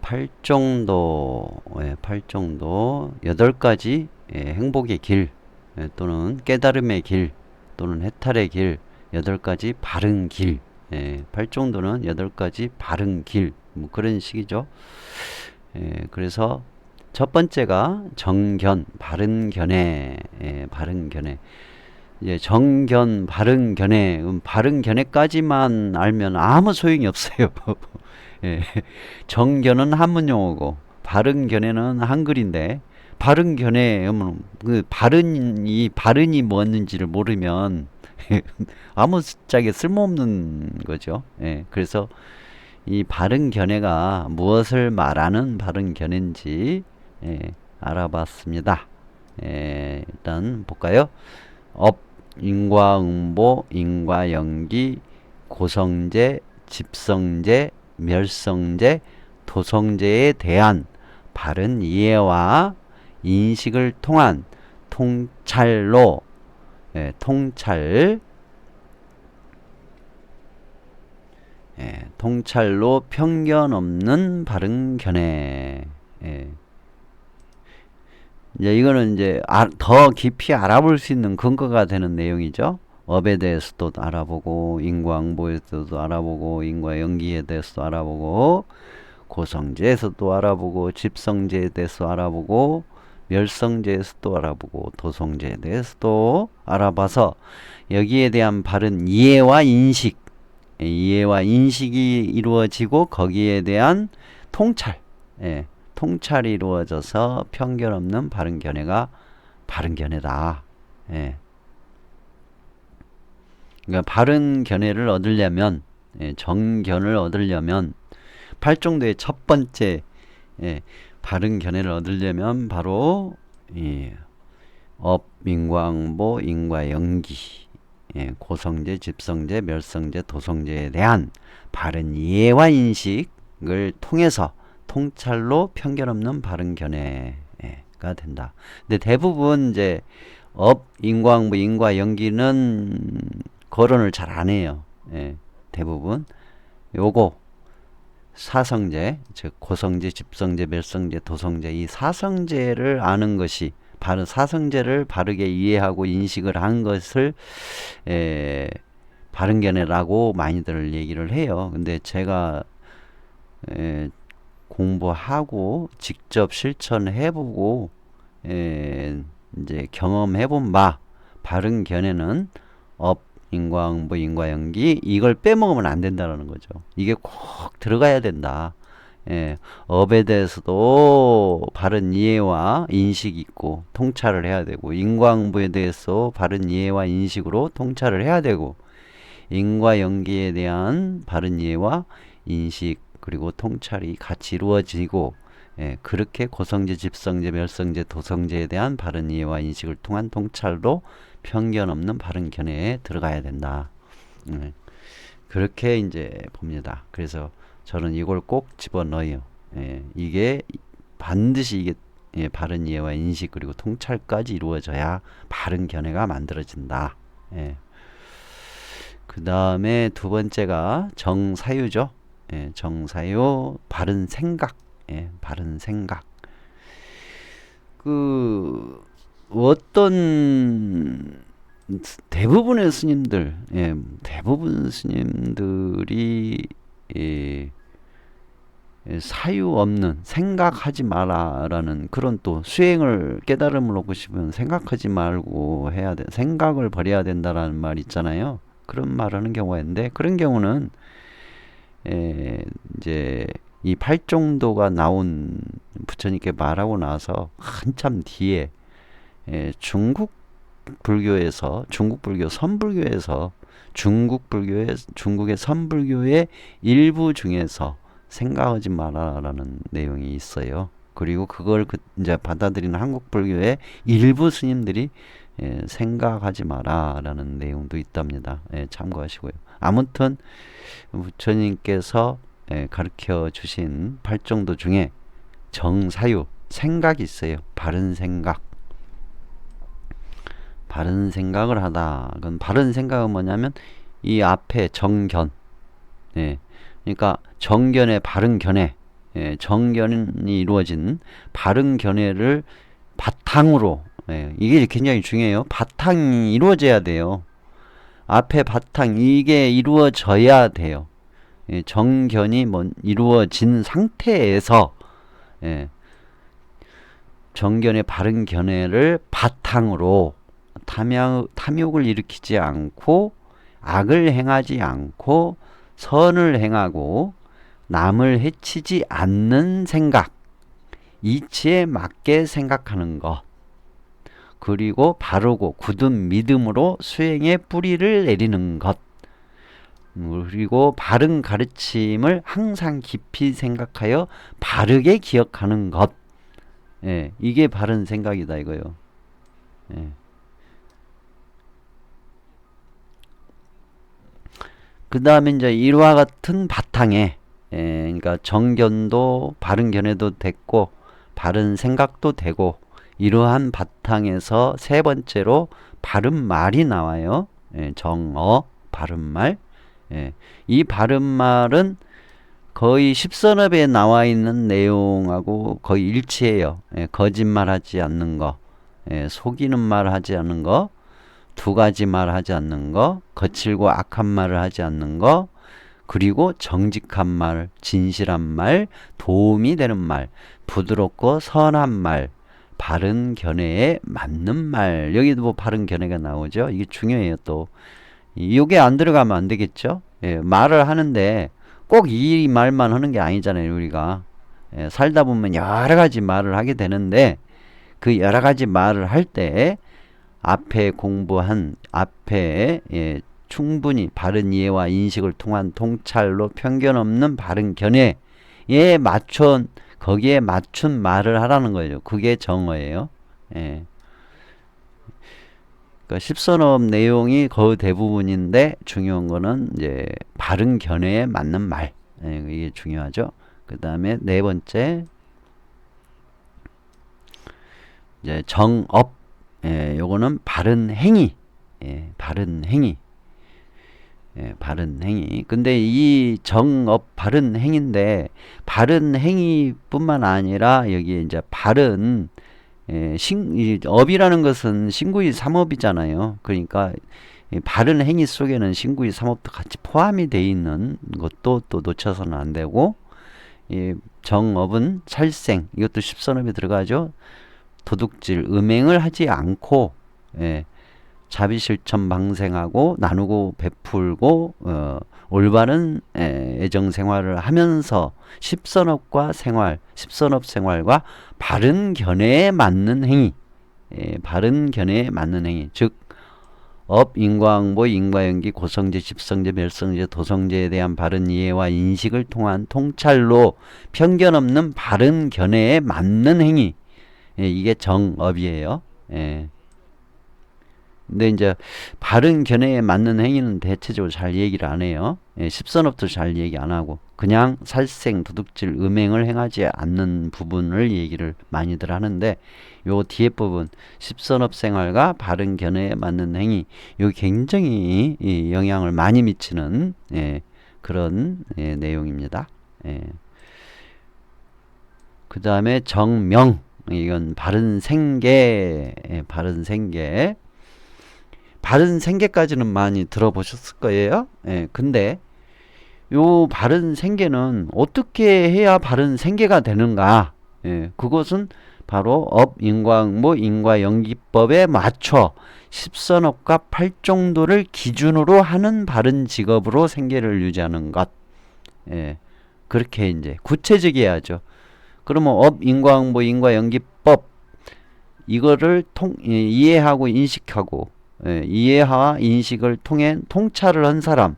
팔정도, 팔정도 8가지 행복의 길, 또는 깨달음의 길, 또는 해탈의 길, 8가지 바른 길. 팔정도는 8가지 바른 길, 뭐 그런 식이죠. 그래서 첫 번째가 정견, 바른 견해, 바른 견해. 이제 정견, 바른 견해, 바른 견해까지만 알면 아무 소용이 없어요. 예, 정견은 한문 용어고 바른 견해는 한글인데, 바른 견해 그 바른이 뭐였는지를 모르면 아무 짝에 쓸모없는 거죠. 그래서 이 바른 견해가 무엇을 말하는 바른 견해인지 알아봤습니다. 일단 볼까요? 업, 인과응보, 인과연기, 고성제, 집성제, 멸성제, 도성제에 대한 바른 이해와 인식을 통한 통찰로, 통찰로 편견 없는 바른 견해. 이제 이거는 이제 더 깊이 알아볼 수 있는 근거가 되는 내용이죠. 업에 대해서도 알아보고, 인과응보에 대해서도 알아보고, 인과연기에 대해서도 알아보고, 고성제에서도 알아보고, 집성제에 대해서 알아보고, 멸성제에서도 알아보고, 도성제에 대해서도 알아봐서 여기에 대한 바른 이해와 인식, 이해와 인식이 이루어지고 거기에 대한 통찰, 통찰이 이루어져서 편견 없는 바른 견해가 바른 견해다. 그러니까 바른 견해를 얻으려면, 정견을 얻으려면, 팔정도의 첫 번째 바른 견해를 얻으려면 바로 업, 인과응보, 인과연기, 고성제, 집성제, 멸성제, 도성제에 대한 바른 이해와 인식을 통해서 통찰로 편견 없는 바른 견해가 된다. 근데 대부분 이제 업, 인과응보, 인과연기는 거론을 잘 안 해요. 대부분 요거 사성제, 즉 고성제, 집성제, 멸성제, 도성제, 이 사성제를 아는 것이, 바로 사성제를 바르게 이해하고 인식을 한 것을 바른 견해라고 많이들 얘기를 해요. 근데 제가 공부하고 직접 실천해보고 이제 경험해본 바, 바른 견해는 업, 인과응보, 인과연기, 이걸 빼먹으면 안 된다는 거죠. 이게 꼭 들어가야 된다. 업에 대해서도 바른 이해와 인식이 있고 통찰을 해야 되고, 인과응보에 대해서 바른 이해와 인식으로 통찰을 해야 되고, 인과연기에 대한 바른 이해와 인식 그리고 통찰이 같이 이루어지고, 그렇게 고성제, 집성제, 멸성제, 도성제에 대한 바른 이해와 인식을 통한 통찰로 편견 없는 바른 견해에 들어가야 된다. 그렇게 이제 봅니다. 그래서 저는 이걸 꼭 집어넣어요. 이게 반드시 이게 바른 이해와 인식 그리고 통찰까지 이루어져야 바른 견해가 만들어진다. 그 다음에 두 번째가 정사유죠. 정사유, 바른 생각. 바른 생각. 어떤 대부분의 스님들, 대부분 스님들이 사유 없는, 생각하지 마라라는 그런, 또 수행을 깨달음을 얻고 싶으면 생각하지 말고 해야 돼, 생각을 버려야 된다라는 말 있잖아요. 그런 말 하는 경우가 있는데, 그런 경우는 이제 이 팔정도가 나온, 부처님께 말하고 나서 한참 뒤에 중국 불교 선불교에서, 중국의 선불교의 일부 중에서 생각하지 마라라는 내용이 있어요. 그리고 그걸 이제 받아들이는 한국 불교의 일부 스님들이 생각하지 마라라는 내용도 있답니다. 참고하시고요. 아무튼 부처님께서 가르쳐 주신 팔정도 중에 정사유, 생각이 있어요. 바른 생각. 바른 생각을 하다. 그건 바른 생각은 뭐냐면 이 앞에 정견. 그러니까 정견의 바른 견해. 정견이 이루어진 바른 견해를 바탕으로, 이게 굉장히 중요해요. 바탕이 이루어져야 돼요. 앞에 바탕 이게 이루어져야 돼요. 정견이 이루어진 상태에서 정견의 바른 견해를 바탕으로 탐욕을 일으키지 않고 악을 행하지 않고 선을 행하고 남을 해치지 않는 생각, 이치에 맞게 생각하는 것, 그리고 바르고 굳은 믿음으로 수행의 뿌리를 내리는 것, 그리고 바른 가르침을 항상 깊이 생각하여 바르게 기억하는 것, 이게 바른 생각이다 이거요. 그 다음에 이제 이와 같은 바탕에, 그러니까 정견도 바른 견해도 됐고 바른 생각도 되고, 이러한 바탕에서 세 번째로 바른 말이 나와요. 정어, 바른 말. 이 바른 말은 거의 십선업에 나와 있는 내용하고 거의 일치해요. 거짓말하지 않는 거, 속이는 말 하지 않는 거, 두 가지 말 하지 않는 거, 거칠고 악한 말을 하지 않는 거, 그리고 정직한 말, 진실한 말, 도움이 되는 말, 부드럽고 선한 말, 바른 견해에 맞는 말. 여기도 뭐 바른 견해가 나오죠. 이게 중요해요. 또 이게 안 들어가면 안 되겠죠. 말을 하는데 꼭 이 말만 하는 게 아니잖아요. 우리가 살다 보면 여러 가지 말을 하게 되는데, 그 여러 가지 말을 할 때 앞에 공부한 앞에 충분히 바른 이해와 인식을 통한 통찰로 편견 없는 바른 견해에 맞춘, 거기에 맞춘 말을 하라는 거죠. 그게 정어예요. 그러니까 십선업 내용이 거의 대부분인데, 중요한 거는 이제 바른 견해에 맞는 말, 이게 중요하죠. 그 다음에 네 번째, 이제 정업, 요거는 바른 행위, 바른 행위, 바른 행위. 근데 이 정업 바른 행위인데, 바른 행위뿐만 아니라 여기에 이제 바른 이 업이라는 것은 신구이 삼업이잖아요. 그러니까 바른 행위 속에는 신구이 삼업도 같이 포함이 되어 있는 것도 또 놓쳐서는 안 되고, 정업은 살생, 이것도 십선업에 들어가죠. 도둑질, 음행을 하지 않고 자비실천 방생하고 나누고 베풀고 올바른 애정 생활을 하면서 십선업과 생활, 십선업 생활과 바른 견해에 맞는 행위, 바른 견해에 맞는 행위, 즉 업, 인과응보, 인과연기, 고성제, 집성제, 멸성제, 도성제에 대한 바른 이해와 인식을 통한 통찰로 편견 없는 바른 견해에 맞는 행위, 이게 정업이에요. 근데 이제 바른 견해에 맞는 행위는 대체적으로 잘 얘기를 안 해요. 십선업도 잘 얘기 안 하고 그냥 살생, 도둑질, 음행을 행하지 않는 부분을 얘기를 많이들 하는데, 요 뒤에 부분 십선업 생활과 바른 견해에 맞는 행위, 요 굉장히 영향을 많이 미치는 그런 내용입니다. 그 다음에 정명, 이건 바른 생계, 바른 생계. 바른 생계까지는 많이 들어보셨을 거예요. 근데 요 바른 생계는 어떻게 해야 바른 생계가 되는가? 그것은 바로 업, 인과응보, 인과연기법에 맞춰 십선업과 팔종도를 기준으로 하는 바른 직업으로 생계를 유지하는 것. 그렇게 이제 구체적이어야죠. 그러면 업, 인과응보, 인과연기법, 이거를 이해하고 인식하고, 이해와 인식을 통해 통찰을 한 사람,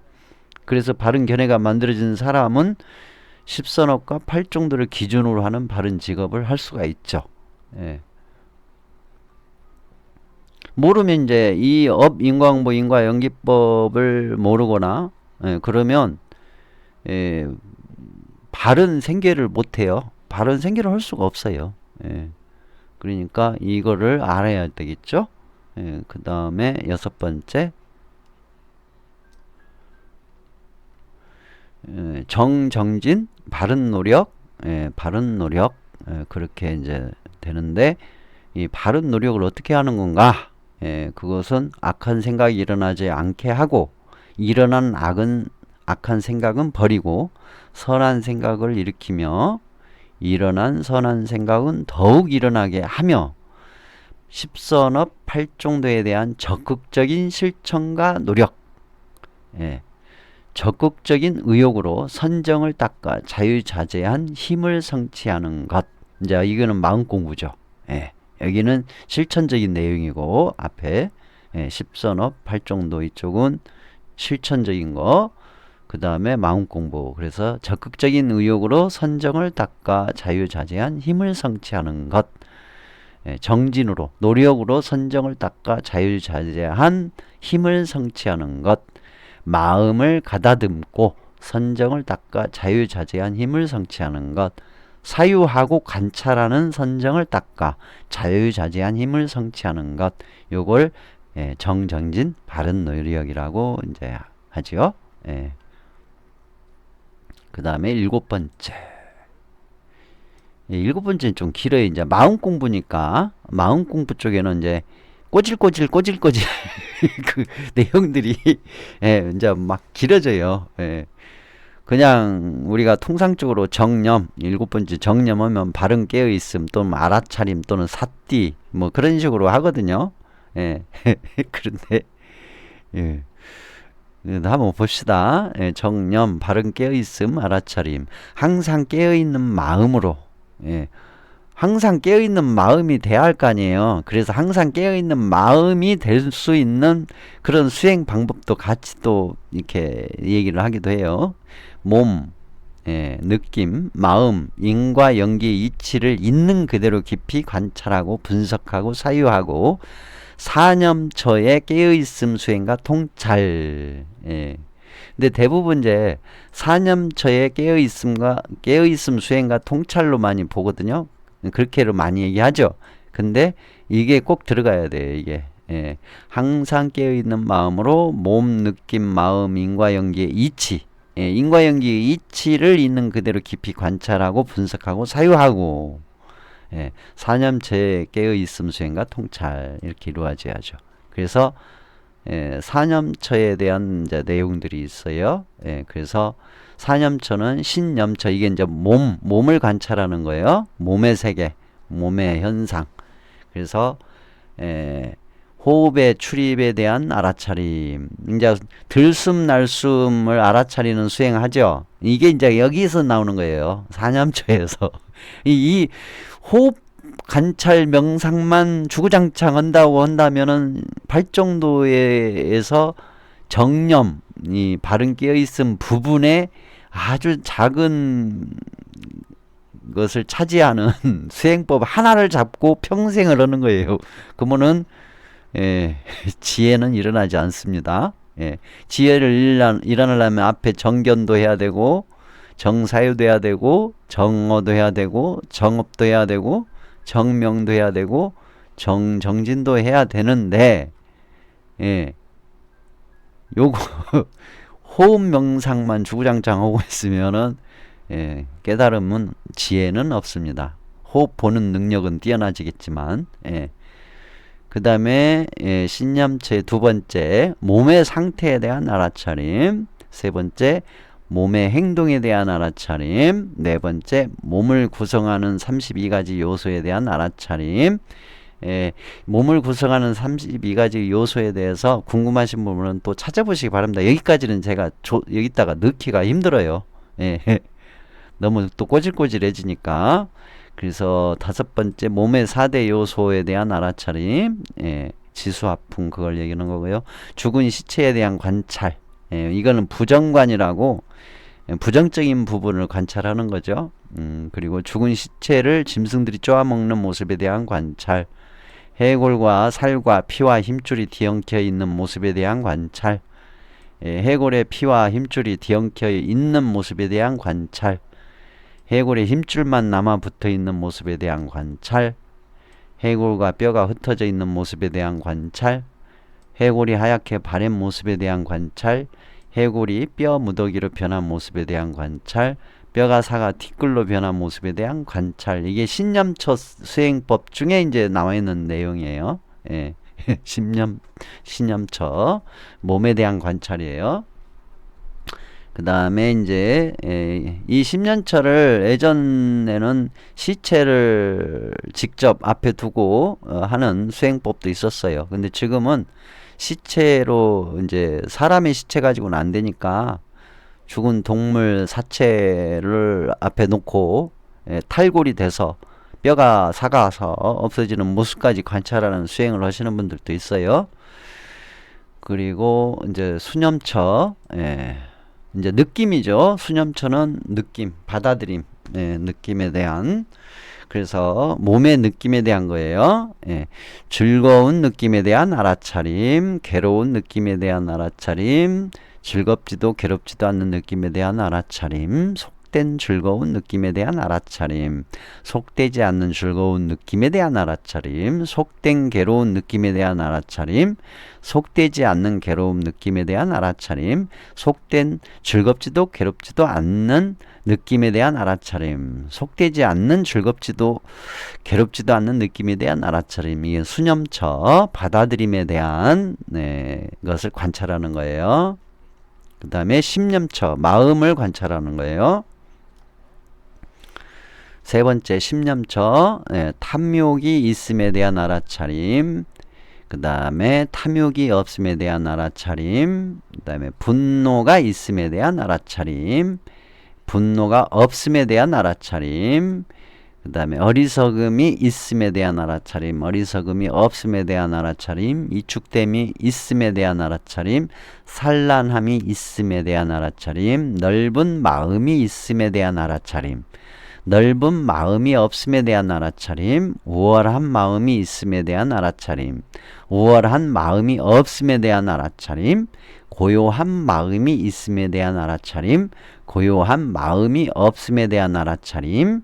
그래서 바른 견해가 만들어진 사람은 십선업과 팔종도를 기준으로 하는 바른 직업을 할 수가 있죠. 모르면 이제 이 업, 인과응보, 인과연기법을 모르거나 그러면 바른 생계를 못해요. 바른 생계를 할 수가 없어요. 그러니까 이거를 알아야 되겠죠. 그 다음에 여섯 번째, 정정진, 바른 노력, 바른 노력, 그렇게 이제 되는데, 이 바른 노력을 어떻게 하는 건가? 그것은 악한 생각이 일어나지 않게 하고, 일어난 악한 생각은 버리고, 선한 생각을 일으키며, 일어난 선한 생각은 더욱 일어나게 하며, 십선업 팔종도에 대한 적극적인 실천과 노력, 적극적인 의욕으로 선정을 닦아 자유자재한 힘을 성취하는 것. 이제 이거는 마음 공부죠. 여기는 실천적인 내용이고, 앞에 십선업 팔종도 이쪽은 실천적인 거, 그 다음에 마음 공부. 그래서 적극적인 의욕으로 선정을 닦아 자유자재한 힘을 성취하는 것. 정진으로, 노력으로 선정을 닦아 자유자재한 힘을 성취하는 것. 마음을 가다듬고 선정을 닦아 자유자재한 힘을 성취하는 것. 사유하고 관찰하는 선정을 닦아 자유자재한 힘을 성취하는 것. 요걸 정정진 바른 노력이라고 이제 하죠. 그 다음에 일곱 번째는 좀 길어요. 이제 마음 공부니까 마음 공부 쪽에는 이제 꼬질꼬질 그 내용들이 이제 막 길어져요. 그냥 우리가 통상적으로 정념, 일곱 번째 정념하면 바른 깨어있음 또는 알아차림 또는 삿띠 뭐 그런 식으로 하거든요. 그런데 한번 봅시다. 정념, 바른 깨어있음, 알아차림. 항상 깨어있는 마음으로, 항상 깨어있는 마음이 돼야 할 거 아니에요. 그래서 항상 깨어있는 마음이 될 수 있는 그런 수행 방법도 같이 또 이렇게 얘기를 하기도 해요. 몸, 느낌, 마음, 인과 연기의 이치를 있는 그대로 깊이 관찰하고 분석하고 사유하고 사념처의 깨어있음 수행과 통찰. 근데 대부분 이제 사념처의 깨어있음 수행과 통찰로 많이 보거든요. 그렇게로 많이 얘기하죠. 근데 이게 꼭 들어가야 돼요. 이게 항상 깨어있는 마음으로 몸, 느낌, 마음, 인과연기의 이치, 인과연기의 이치를 있는 그대로 깊이 관찰하고 분석하고 사유하고 사념체의 깨어있음 수행과 통찰 이렇게 이루어져야죠. 그래서 사념처에 대한 이제 내용들이 있어요. 그래서 사념처는 신념처, 이게 이제 몸을 관찰하는 거예요. 몸의 세계, 몸의 현상. 그래서 호흡의 출입에 대한 알아차림. 이제 들숨 날숨을 알아차리는 수행하죠. 이게 이제 여기서 나오는 거예요. 사념처에서. 이 호흡 관찰 명상만 주구장창 한다고 한다면은 발정도에서 정념, 이 바른 깨어있음 부분에 아주 작은 것을 차지하는 수행법 하나를 잡고 평생을 하는 거예요. 그러면은 지혜는 일어나지 않습니다. 지혜를 일어나려면 앞에 정견도 해야 되고 정사유도 해야 되고 정어도 해야 되고 정업도 해야 되고 정명도 해야 되고 정진도 해야 되는데 요거 호흡 명상만 주구장창 하고 있으면은 깨달음은 지혜는 없습니다. 호흡 보는 능력은 뛰어나지겠지만 그 다음에 신념체 두 번째 몸의 상태에 대한 알아차림, 세 번째 몸의 행동에 대한 알아차림, 네 번째 몸을 구성하는 32가지 요소에 대한 알아차림. 몸을 구성하는 32가지 요소에 대해서 궁금하신 부분은 또 찾아보시기 바랍니다. 여기까지는 제가 여기다가 넣기가 힘들어요. 너무 또 꼬질꼬질해지니까. 그래서 다섯 번째 몸의 4대 요소에 대한 알아차림, 지수화풍 그걸 얘기하는 거고요. 죽은 시체에 대한 관찰, 이거는 부정관이라고 부정적인 부분을 관찰하는 거죠. 그리고 죽은 시체를 짐승들이 쪼아먹는 모습에 대한 관찰, 해골과 살과 피와 힘줄이 뒤엉켜 있는 모습에 대한 관찰, 해골의 피와 힘줄이 뒤엉켜 있는 모습에 대한 관찰, 해골의 힘줄만 남아 붙어 있는 모습에 대한 관찰, 해골과 뼈가 흩어져 있는 모습에 대한 관찰, 해골이 하얗게 바랜 모습에 대한 관찰, 해골이 뼈 무더기로 변한 모습에 대한 관찰, 뼈가 사가 티끌로 변한 모습에 대한 관찰. 이게 신념처 수행법 중에 이제 나와 있는 내용이에요. 예. 신념처 몸에 대한 관찰이에요. 그 다음에 이제 이 십년처를 예전에는 시체를 직접 앞에 두고 하는 수행법도 있었어요. 근데 지금은 시체로 이제 사람의 시체 가지고는 안 되니까 죽은 동물 사체를 앞에 놓고 탈골이 돼서 뼈가 삭아서 없어지는 모습까지 관찰하는 수행을 하시는 분들도 있어요. 그리고 이제 수념처, 이제 느낌이죠. 수념처는 느낌, 받아들임, 느낌에 대한. 그래서 몸의 느낌에 대한 거예요. 즐거운 느낌에 대한 알아차림, 괴로운 느낌에 대한 알아차림, 즐겁지도 괴롭지도 않는 느낌에 대한 알아차림, 속된 즐거운 느낌에 대한 알아차림, 속되지 않는 즐거운 느낌에 대한 알아차림, 속된 괴로운 느낌에 대한 알아차림, 속되지 않는 괴로운 느낌에 대한 알아차림, 속된 즐겁지도 괴롭지도 않는 느낌에 대한 알아차림, 속되지 않는 즐겁지도 괴롭지도 않는 느낌에 대한 알아차림. 이게 수념처 받아들임에 대한 것을 관찰하는 거예요. 그 다음에 심념처 마음을 관찰하는 거예요. 세 번째 심념처 탐욕이 있음에 대한 알아차림. 그 다음에 탐욕이 없음에 대한 알아차림. 그 다음에 분노가 있음에 대한 알아차림. 분노가 없음에 대한 알아차림. 그 다음에 어리석음이 있음에 대한 알아차림, 어리석음이 없음에 대한 알아차림, 이축됨이 있음에 대한 알아차림, 산란함이 있음에 대한 알아차림, 넓은 마음이 있음에 대한 알아차림, 넓은 마음이 없음에 대한 알아차림, 우월한 마음이 있음에 대한 알아차림, 우월한 마음이 없음에 대한 알아차림, 고요한 마음이 있음에 대한 알아차림, 고요한 마음이 없음에 대한 알아차림,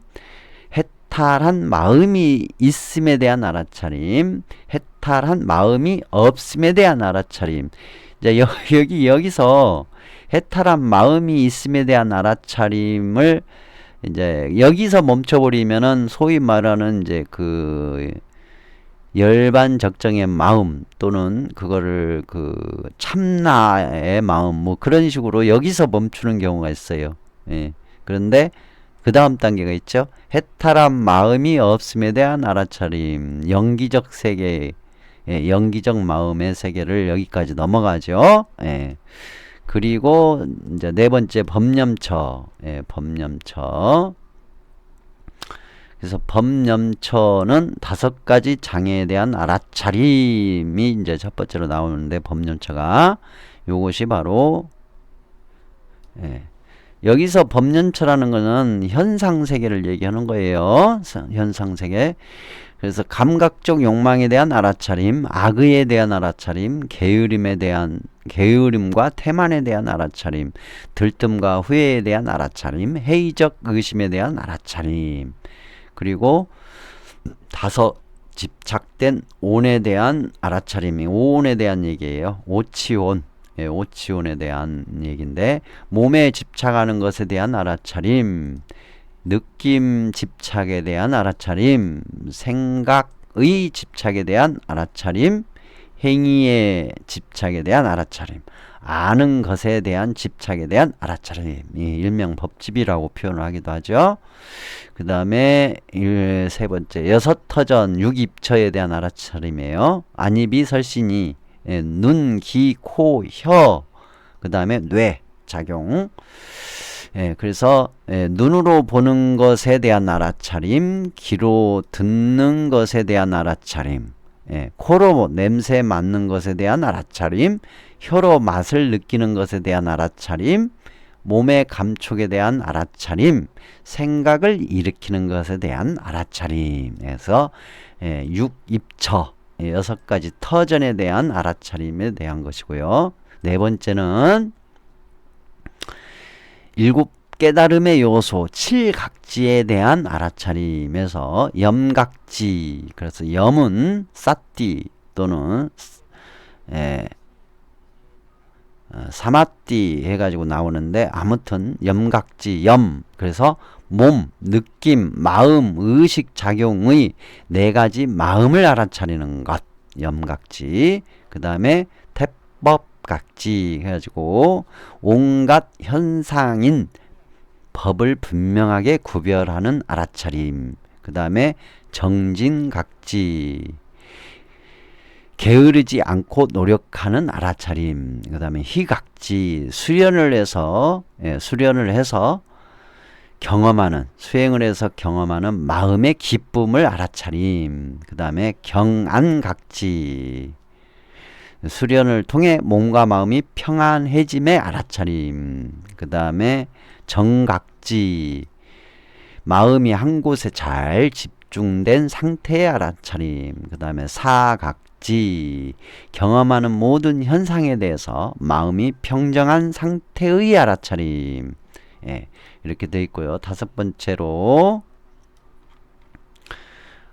해탈한 마음이 있음에 대한 알아차림, 해탈한 마음이 없음에 대한 알아차림. 이제 여기서 해탈한 마음이 있음에 대한 알아차림을 이제 여기서 멈춰버리면은 소위 말하는 이제 그 열반적정의 마음 또는 그거를 그 참나의 마음 뭐 그런 식으로 여기서 멈추는 경우가 있어요. 그런데 그 다음 단계가 있죠. 해탈한 마음이 없음에 대한 알아차림, 영기적 세계, 영기적 마음의 세계를 여기까지 넘어가죠. 그리고 이제 네 번째 법념처, 법념처. 그래서 법념처는 5가지 장애에 대한 알아차림이 이제 첫 번째로 나오는데 법념처가 요것이 바로 여기서 법념처라는 거는 현상세계를 얘기하는 거예요. 현상세계. 그래서 감각적 욕망에 대한 알아차림, 악의에 대한 알아차림, 게으름과 태만에 대한 알아차림, 들뜸과 후회에 대한 알아차림, 회의적 의심에 대한 알아차림, 그리고 5 집착된 온에 대한 알아차림이 오온에 대한 얘기예요. 오치온. 오치온에 대한 얘기인데 몸에 집착하는 것에 대한 알아차림, 느낌 집착에 대한 알아차림, 생각의 집착에 대한 알아차림, 행위의 집착에 대한 알아차림, 아는 것에 대한 집착에 대한 알아차림, 일명 법집이라고 표현을 하기도 하죠. 그 다음에 세 번째 여섯터전 육입처에 대한 알아차림이에요. 안입이 설신이 눈, 귀, 코, 혀, 그 다음에 뇌 작용. 그래서 눈으로 보는 것에 대한 알아차림, 귀로 듣는 것에 대한 알아차림, 코로 냄새 맡는 것에 대한 알아차림, 혀로 맛을 느끼는 것에 대한 알아차림, 몸의 감촉에 대한 알아차림, 생각을 일으키는 것에 대한 알아차림. 그래서 육입처 6가지 터전에 대한 알아차림에 대한 것이고요. 네 번째는 7 깨달음의 요소 7각지에 대한 알아차림에서 염각지, 그래서 염은 사띠 또는 사마띠 해가지고 나오는데 아무튼 염각지 염 그래서 몸, 느낌, 마음, 의식, 작용의 네 가지 마음을 알아차리는 것 염각지 그 다음에 태법각지 해가지고 온갖 현상인 법을 분명하게 구별하는 알아차림 그 다음에 정진각지 게으르지 않고 노력하는 알아차림 그 다음에 희각지 수련을 해서 경험하는 수행을 해서 경험하는 마음의 기쁨을 알아차림 그 다음에 경안각지 수련을 통해 몸과 마음이 평안해짐의 알아차림 그 다음에 정각지 마음이 한 곳에 잘 집중된 상태의 알아차림 그 다음에 사각지 경험하는 모든 현상에 대해서 마음이 평정한 상태의 알아차림 예, 이렇게 되어 있고요. 다섯 번째로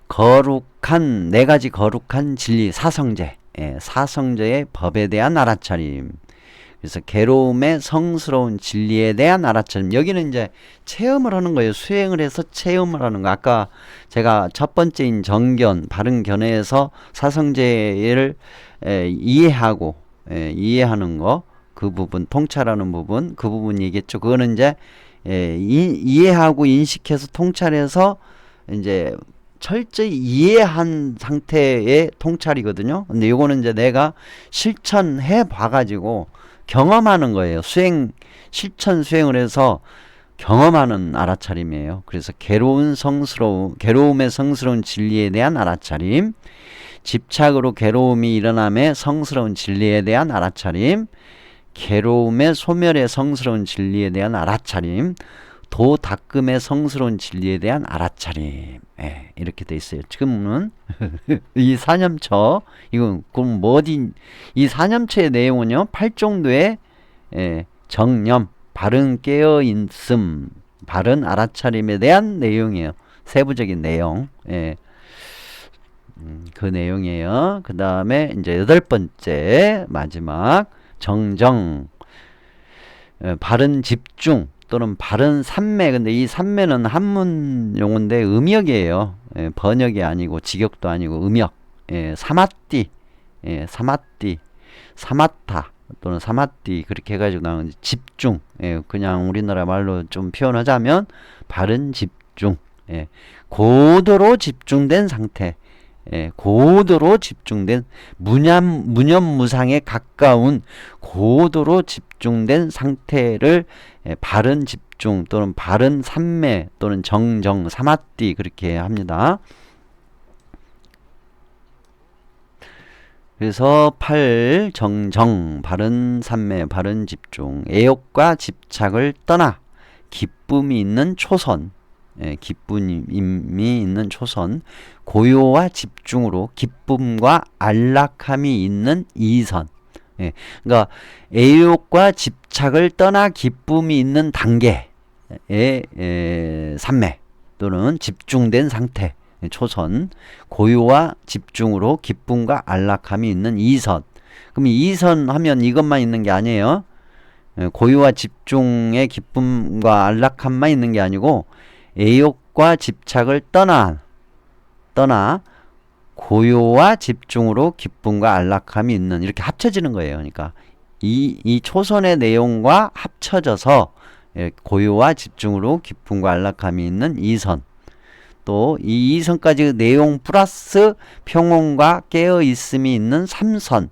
거룩한 네 가지 거룩한 진리 사성제 사성제의 법에 대한 알아차림 그래서 괴로움의 성스러운 진리에 대한 알아차림 여기는 이제 체험을 하는 거예요. 수행을 해서 체험을 하는 거 아까 제가 첫 번째인 정견 바른 견해에서 사성제를 이해하고 이해하는 거 그 부분 통찰하는 부분 그 부분 얘기했죠. 그거는 이제 이해하고 인식해서 통찰해서 이제 철저히 이해한 상태의 통찰이거든요. 근데 이거는 이제 내가 실천해 봐가지고 경험하는 거예요. 실천 수행을 해서 경험하는 알아차림이에요. 그래서 괴로움의 성스러운 진리에 대한 알아차림, 집착으로 괴로움이 일어남에 성스러운 진리에 대한 알아차림, 괴로움의 소멸의 성스러운 진리에 대한 알아차림, 도닦음의 성스러운 진리에 대한 알아차림 이렇게 돼 있어요. 지금은 이 사념처 이건 그럼 이 사념처의 내용은요 8정도의 정념 바른 깨어있음 바른 알아차림에 대한 내용이에요. 세부적인 내용 그 내용이에요. 그 다음에 이제 여덟 번째 마지막 정정 바른 집중 또는 바른 삼매 근데 이 삼매는 한문 용어인데 음역이에요. 번역이 아니고 직역도 아니고 음역 사마띠 사마타 또는 사마띠 그렇게 해가지고 나오는 집중 그냥 우리나라 말로 좀 표현하자면 바른 집중 고도로 집중된 상태 고도로 집중된 무념무상에 가까운 고도로 집중된 상태를 바른 집중 또는 바른 삼매 또는 정정 사마띠 그렇게 합니다. 그래서 8 정정 바른 삼매 바른 집중 애욕과 집착을 떠나 기쁨이 있는 초선 기쁨이 있는 초선 고요와 집중으로 기쁨과 안락함이 있는 이선 그러니까 애욕과 집착을 떠나 기쁨이 있는 단계의 삼매 또는 집중된 상태 초선 고요와 집중으로 기쁨과 안락함이 있는 이선 그럼 이선 하면 이것만 있는 게 아니에요. 고요와 집중의 기쁨과 안락함만 있는 게 아니고 애욕과 집착을 떠나 고요와 집중으로 기쁨과 안락함이 있는 이렇게 합쳐지는 거예요. 그러니까 이 초선의 내용과 합쳐져서 고요와 집중으로 기쁨과 안락함이 있는 이선 또 이 이선까지 내용 플러스 평온과 깨어있음이 있는 삼선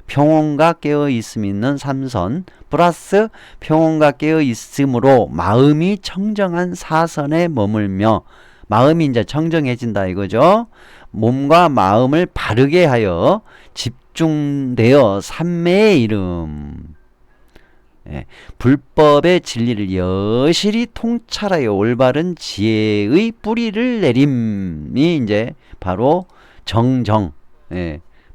평온과 깨어있음이 있는 삼선 플러스 평온과 깨어있음으로 마음이 청정한 사선에 머물며 마음이 이제 청정해진다 이거죠. 몸과 마음을 바르게 하여 집중되어 삼매의 이름 불법의 진리를 여실히 통찰하여 올바른 지혜의 뿌리를 내림이 이제 바로 정정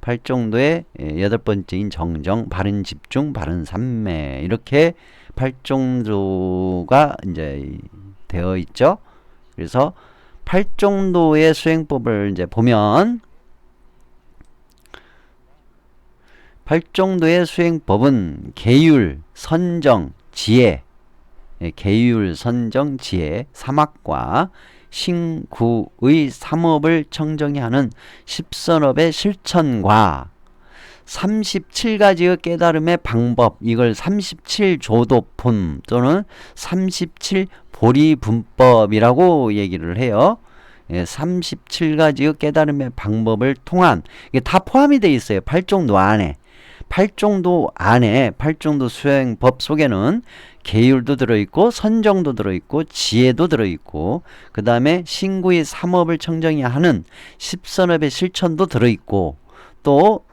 8정도의 여덟 번째인 정정, 바른 집중, 바른 삼매 이렇게 8정도가 이제 되어 있죠. 그래서 8정도의 수행법을 이제 보면 팔종도의 수행법은 계율, 선정, 지혜, 계율, 선정, 지혜, 삼학과 신구의 삼업을 청정히 하는 십선업의 실천과 37가지의 깨달음의 방법, 이걸 37조도품 또는 37보리분법이라고 얘기를 해요. 37가지의 깨달음의 방법을 통한, 이게 다 포함이 되어 있어요. 팔종도 안에. 팔종도 수행법 속에는 계율도 들어있고 선정도 들어있고 지혜도 들어있고, 그 다음에 신구의 삼업을 청정히 하는 십선업의 실천도 들어있고, 또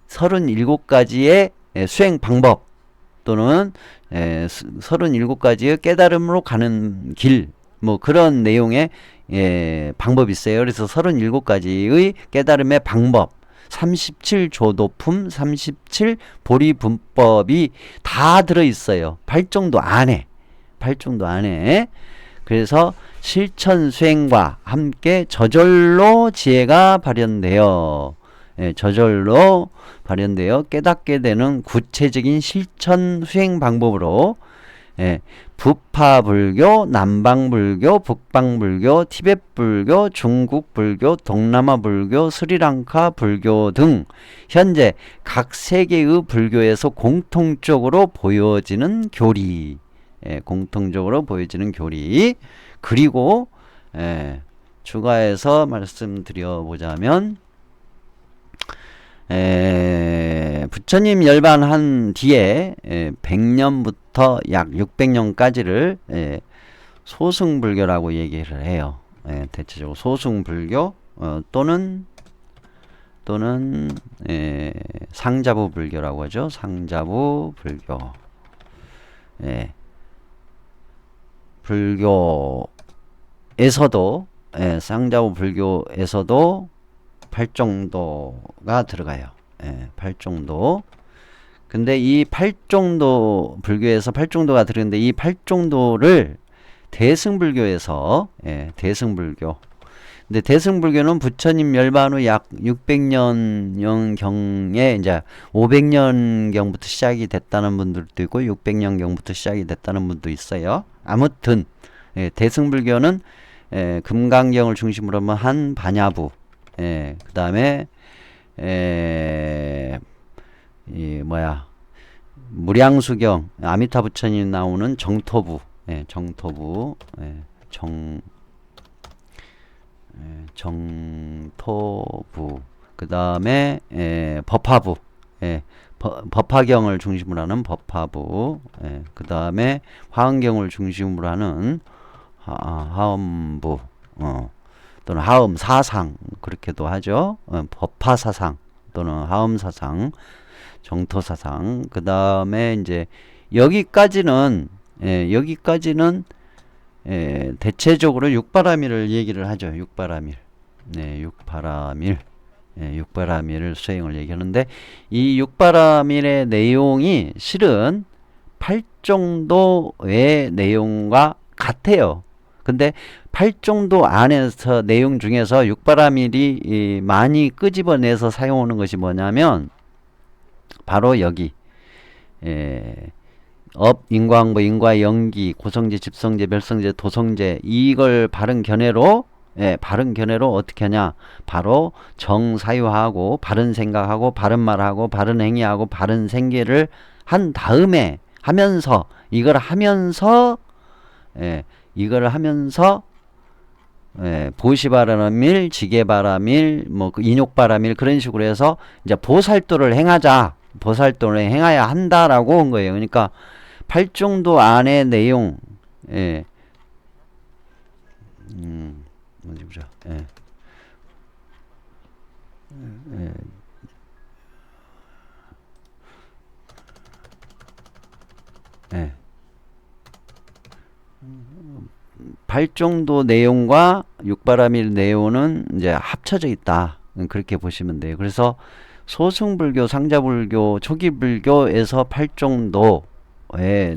37가지의 수행 방법 또는 37가지의 깨달음으로 가는 길, 뭐 그런 내용의 방법이 있어요. 그래서 37가지의 깨달음의 방법, 37조도품, 37보리분법이 다 들어있어요. 팔종도 안에. 그래서 실천 수행과 함께 저절로 지혜가 발현되어, 저절로 발현되어 깨닫게 되는 구체적인 실천 수행 방법으로, 부파불교, 남방불교, 북방불교, 티벳불교, 중국불교, 동남아불교, 스리랑카 불교 등 현재 각 세계의 불교에서 공통적으로 보여지는 교리, 그리고 추가해서 말씀드려보자면, 부처님 열반한 뒤에 100년부터 약 600년까지를 소승불교라고 얘기를 해요. 대체적으로 소승불교 또는 상자부불교라고 하죠. 상자부불교. 불교에서도, 상자부불교에서도 팔종도가 들어가요. 팔종도. 근데 이 팔종도, 불교에서 팔종도가 들어있는데, 이 팔종도를 대승불교에서, 대승불교. 근데 대승불교는 부처님 멸반 후 약 600년 경에 이제 500년 경부터 시작이 됐다는 분들도 있고 600년 경부터 시작이 됐다는 분도 있어요. 아무튼 대승불교는 금강경을 중심으로 한 반야부, 그 다음에 무량수경, 아미타 부처님 나오는 정토부, 정토부, 그 다음에 법화부, 법화경을 중심으로 하는 법화부, 그 다음에 화엄경을 중심으로 하는 화엄부, 또는 하엄사상, 그렇게도 하죠. 법화사상 또는 하엄사상, 정토사상. 그 다음에 이제 여기까지는 대체적으로 육바라밀을 얘기를 하죠. 육바라밀. 육바라밀을 수행을 얘기하는데, 이 육바라밀의 내용이 실은 팔종도의 내용과 같아요. 근데 팔종도 안에서 내용 중에서 육바라밀이 많이 끄집어내서 사용하는 것이 뭐냐면, 바로 여기 업, 인과응보, 인과연기, 고성제, 집성제, 멸성제, 도성제, 이걸 바른 견해로 어떻게 하냐, 바로 정사유하고 바른 생각하고 바른 말하고 바른 행위하고 바른 생계를 한 다음에 이걸 하면서 보시바라밀, 지게바라밀, 인욕바라밀, 그런 식으로 해서 이제 보살도를 행해야 한다라고 한 거예요. 그러니까 팔종도 안의 내용, 어디 보자. 팔종도 내용과 육바라밀 내용은 이제 합쳐져 있다. 그렇게 보시면 돼요. 그래서 소승불교, 상자불교, 초기불교에서 팔종도의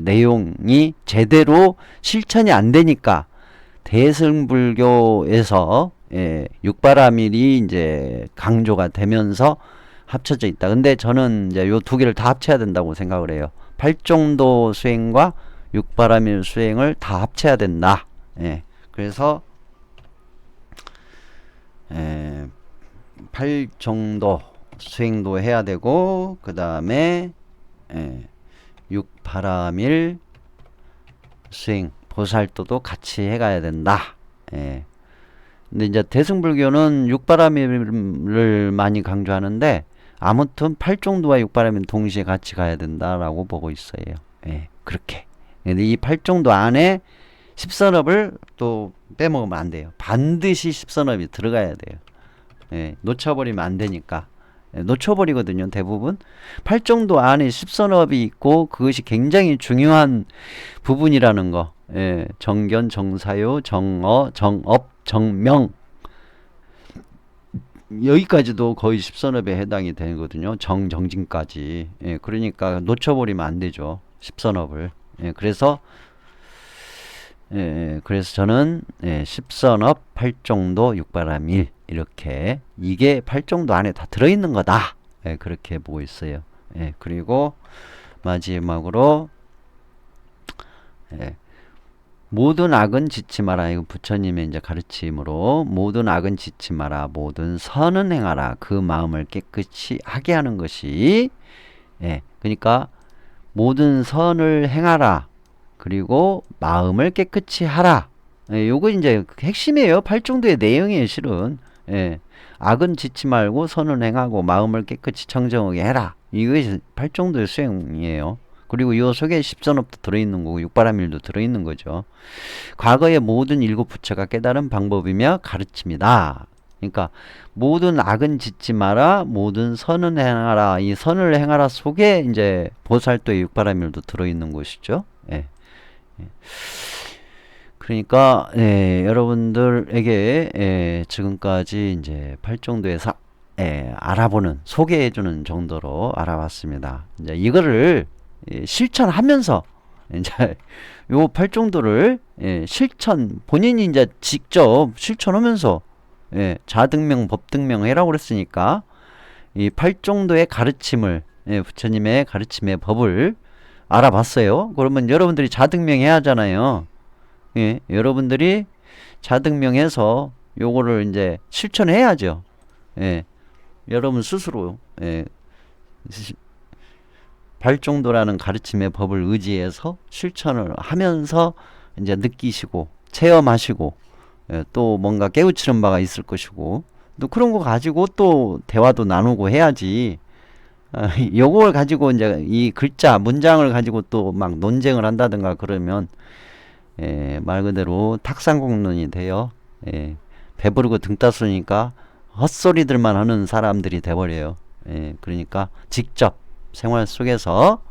내용이 제대로 실천이 안 되니까 대승불교에서 육바라밀이 이제 강조가 되면서 합쳐져 있다. 근데 저는 이제 요 두 개를 다 합쳐야 된다고 생각을 해요. 팔종도 수행과 육바라밀 수행을 다 합쳐야 된다. 예. 그래서 팔종도 수행도 해야 되고 그 다음에 육바라밀 수행 보살도도 같이 해가야 된다. 예. 근데 이제 대승불교는 육바라밀을 많이 강조하는데 아무튼 팔종도와 육바라밀 동시에 같이 가야 된다라고 보고 있어요. 예, 그렇게. 근데 이 팔종도 안에 십선업을 또 빼먹으면 안 돼요. 반드시 십선업이 들어가야 돼요. 예, 놓쳐버리면 안 되니까. 예, 놓쳐버리거든요, 대부분. 팔종도 안에 십선업이 있고 그것이 굉장히 중요한 부분이라는 거. 예, 정견, 정사요, 정어, 정업, 정명. 여기까지도 거의 십선업에 해당이 되거든요. 정진까지. 예, 그러니까 놓쳐버리면 안 되죠. 십선업을. 예, 그래서 그래서 저는 십선업, 팔종도, 육바라밀 이렇게 이게 팔종도 안에 다 들어있는 거다. 예, 그렇게 보고 있어요. 예, 그리고 마지막으로 모든 악은 짓지 마라. 이거 부처님의 이제 가르침으로 모든 악은 짓지 마라. 모든 선은 행하라. 그 마음을 깨끗이 하게 하는 것이 그러니까 모든 선을 행하라. 그리고 마음을 깨끗이 하라. 요거 이제 핵심이에요. 팔종도의 내용이에요, 실은. 악은 짓지 말고 선은 행하고 마음을 깨끗이 청정하게 해라. 이것이 팔종도의 수행이에요. 그리고 이 속에 십선업도 들어있는 거고 육바라밀도 들어있는 거죠. 과거의 모든 일곱 부처가 깨달은 방법이며 가르침이다. 그러니까 모든 악은 짓지 마라, 모든 선은 행하라. 이 선을 행하라 속에 이제 보살도의 육바라밀도 들어있는 것이죠. 그러니까 여러분들에게 지금까지 이제 팔종도에서 알아보는 소개해주는 정도로 알아봤습니다. 이제 이거를 실천하면서 이제 요 팔종도를 실천 본인이 이제 직접 실천하면서 자등명 법등명 해라고 그랬으니까 이 팔종도의 가르침을 부처님의 가르침의 법을 알아봤어요. 그러면 여러분들이 자등명 해야 하잖아요. 여러분들이 자등명해서 요거를 이제 실천해야죠. 여러분 스스로 팔종도라는 가르침의 법을 의지해서 실천을 하면서 이제 느끼시고 체험하시고 또 뭔가 깨우치는 바가 있을 것이고 또 그런 거 가지고 또 대화도 나누고 해야지. 요걸 가지고 이제 이 글자 문장을 가지고 또 막 논쟁을 한다든가 그러면 말 그대로 탁상공론이 돼요. 배부르고 등 따스니까 헛소리들만 하는 사람들이 돼버려요. 그러니까 직접 생활 속에서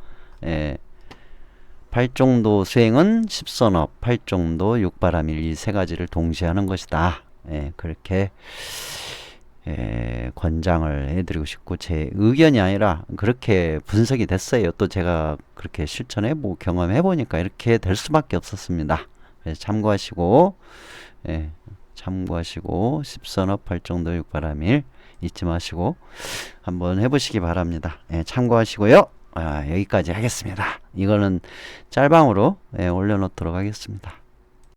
팔종도 수행은 십선업, 팔종도, 육바라밀 이 세 가지를 동시에 하는 것이다. 그렇게 권장을 해드리고 싶고 제 의견이 아니라 그렇게 분석이 됐어요. 또 제가 그렇게 실천해보고 경험해보니까 이렇게 될 수밖에 없었습니다. 그래서 참고하시고 참고하시고 십선업, 팔종도, 육바라밀 잊지 마시고 한번 해보시기 바랍니다. 참고하시고요. 여기까지 하겠습니다. 이거는 짤방으로 올려놓도록 하겠습니다.